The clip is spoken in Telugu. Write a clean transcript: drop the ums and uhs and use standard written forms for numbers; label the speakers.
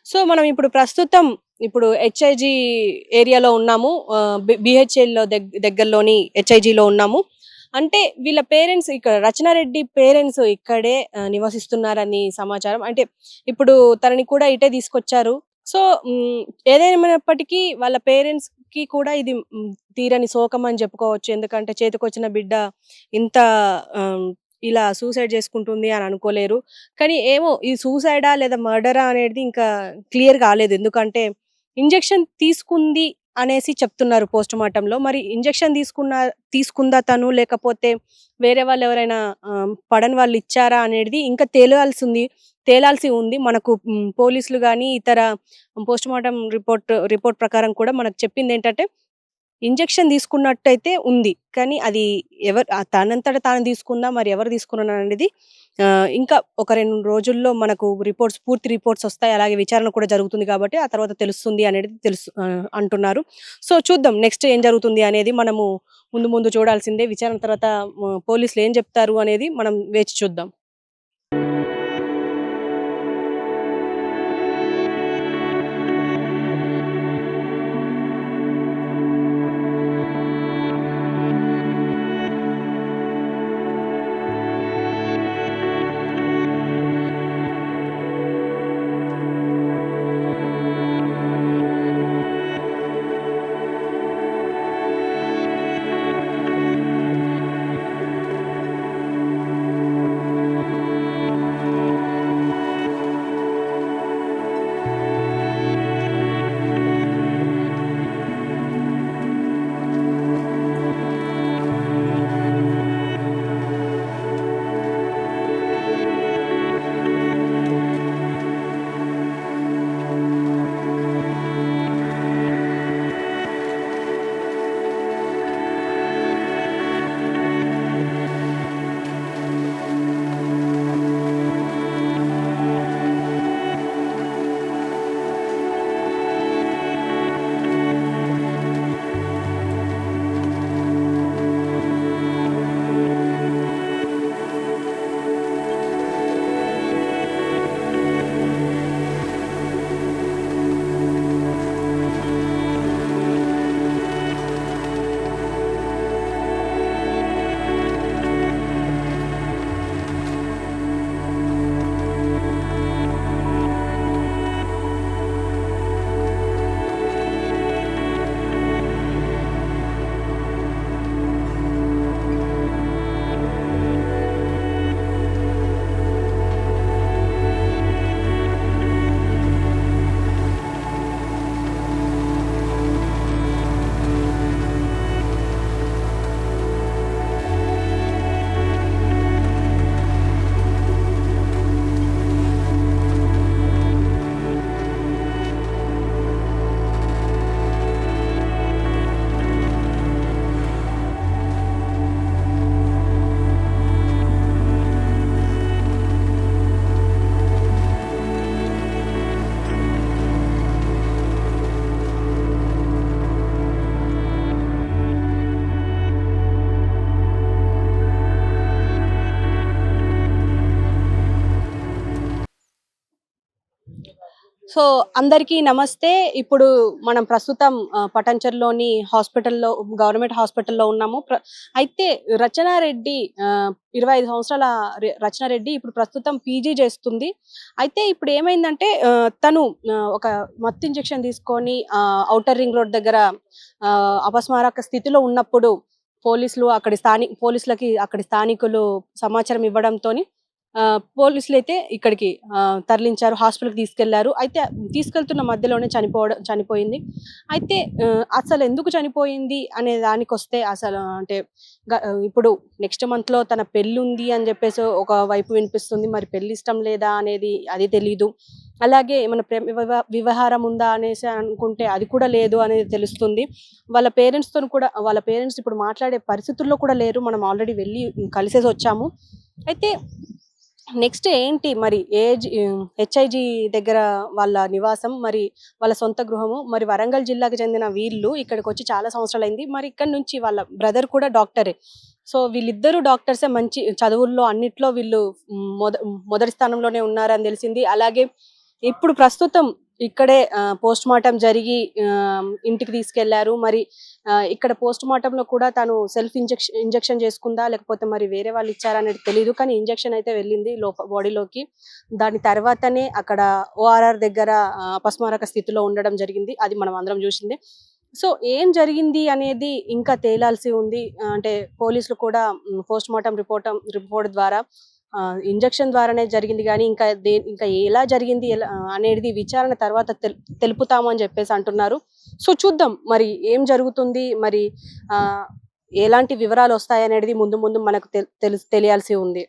Speaker 1: సో, మనం ఇప్పుడు ప్రస్తుతం హెచ్ఐజీ ఏరియాలో ఉన్నాము. బీహెచ్ఎల్‌లో దగ్గరలోని హెచ్ఐజీలో ఉన్నాము. అంటే వీళ్ళ పేరెంట్స్ ఇక్కడ రచనారెడ్డి పేరెంట్స్ ఇక్కడే నివసిస్తున్నారని సమాచారం. అంటే ఇప్పుడు తనని కూడా ఇటే తీసుకొచ్చారు. సో, హ్మ్. ఏదేమైనప్పటికీ వాళ్ళ పేరెంట్స్‌కి కూడా ఇది తీరని శోకం అని చెప్పుకోవచ్చు. ఎందుకంటే చేతికొచ్చిన బిడ్డ ఇంత ఆహ్, ఇలా సూసైడ్ చేసుకుంటుంది అని అనుకోలేరు. కానీ ఏమో ఇది సూసైడా లేదా మర్డరా అనేది ఇంకా క్లియర్ కాలేదు. ఎందుకంటే ఇంజెక్షన్ తీసుకుంది అనేసి చెప్తున్నారు పోస్ట్‌మార్టంలో. మరి ఇంజెక్షన్ తీసుకుందా తను లేకపోతే వేరే వాళ్ళెవరైనా పడని వాళ్ళు ఇచ్చారా అనేది ఇంకా తేలాల్సి ఉంది. మనకు పోలీసులు గాని, ఇతర పోస్ట్‌మార్టం రిపోర్ట్ ప్రకారం కూడా మనకు చెప్పిందేంటంటే ఇంజెక్షన్ తీసుకున్నట్టయితే ఉంది. కానీ అది తనంతట తాను తీసుకుందా? మరి ఎవరు తీసుకున్నారనేది ఇంకా ఒక 2 రోజుల్లో మనకు పూర్తి రిపోర్ట్స్ ఒస్తాయి. అలాగే విచారణ కూడా జరుగుతుంది కాబట్టి ఆ తర్వాత తెలుస్తుంది అనేది అంటున్నారు. సో, చూద్దాం నెక్స్ట్ ఏం జరుగుతుంది అనేది మనము ముందు ముందు చూడాల్సిందే. విచారణ తర్వాత పోలీసులు ఏం జెప్తారు అనేది మనం వేచి చూద్దాం. సో, అందరికీ నమస్తే. ఇప్పుడు మనం ప్రస్తుతం పటాన్‌చెరులోని గవర్నమెంట్ హాస్పిటల్‌లో ఉన్నాము. అయితే రచనారెడ్డి 25 సంవత్సరాల రచనారెడ్డి ఇప్పుడు ప్రస్తుతం పీజీ చేస్తుంది. అయితే ఇప్పుడు ఏమైందంటే తను ఒక మత్తు ఇంజెక్షన్ తీసుకొని ఔటర్ రింగ్ రోడ్ దగ్గర అపస్మారక స్థితిలో ఉన్నప్పుడు పోలీసులకి అక్కడి స్థానికులు సమాచారం ఇవ్వడంతోని పోలీసులైతే ఇక్కడికి తరలించారు. హాస్పిటల్‌కి తీసుకెళ్లారు. అయితే తీసుకెళ్తున్న మధ్యలోనే చనిపోయింది. అయితే అసలెందుకు చనిపోయింది అనే దానికొస్తే అంటే ఇప్పుడు నెక్స్ట్ మంత్‌లో తన పెళ్లుంది అని జెప్పేసి ఒక వైపు వినిపిస్తుంది. మరి పెళ్లి ఇష్టం లేదా అనేది అది తెలీదు. అలాగే ఏమన్నా వ్యవహారం ఉందా అనేసి అనుకుంటే అది కూడా లేదు అనేది తెలుస్తుంది. వాళ్ళ పేరెంట్స్ ఇప్పుడు మాట్లాడే పరిస్థితుల్లో కూడా లేరు. మనం ఆల్రెడీ వెళ్లి కలిసేసొచ్చాము. అయితే నెక్స్ట్ ఏంటి మరి హెచ్ఐజీ దగ్గర వాళ్ళ నివాసం, మరి వాళ్ళ సొంత గృహము, మరి వరంగల్ జిల్లాకు చెందిన వీళ్ళు ఇక్కడికొచ్చి చాలా సంవత్సరాలైంది. మరి ఇక్కడి నుంచి వాళ్ళ బ్రదర్ కూడా డాక్టరే. సో, వీళ్ళిద్దరూ డాక్టర్సే మంచి చదువుల్లో అన్నిట్లో వీళ్ళు మొదటి స్థానంలోనే ఉన్నారని తెలిసింది. అలాగే ఇప్పుడు ప్రస్తుతం ఇక్కడే పోస్ట్ మార్టం జరిగి ఇంటికి తీసుకెళ్లారు. మరి ఇక్కడ పోస్ట్ మార్టం లో కూడా తను సెల్ఫ్ ఇంజెక్షన్ చేసుకుందా లేకపోతే మరి వేరే వాళ్ళు ఇచ్చారా అనేది తెలియదు. కానీ ఇంజెక్షన్ అయితే వెళ్ళింది బాడీలోకి. దాని తర్వాతనే అక్కడ ఓఆర్ఆర్ దగ్గర అపస్మారక స్థితిలో ఉండడం జరిగింది. అది మనం అందరం చూసింది. సో ఏం జరిగింది అనేది ఇంకా తేలాల్సి ఉంది. అంటే పోలీసులు కూడా పోస్ట్ మార్టం రిపోర్ట్ ద్వారా ఇంజెక్షన్ ద్వారానే జరిగింది గానీ ఇంకా ఎలా జరిగింది అనేది విచారణ తర్వాత తెలుపుతాము అని చెప్పేసి అంటున్నారు. సో చూద్దాం మరి ఏం జరుగుతుంది, మరి ఎలాంటి వివరాలు వస్తాయనేది ముందు ముందు మనకు తెలియాల్సి ఉంది.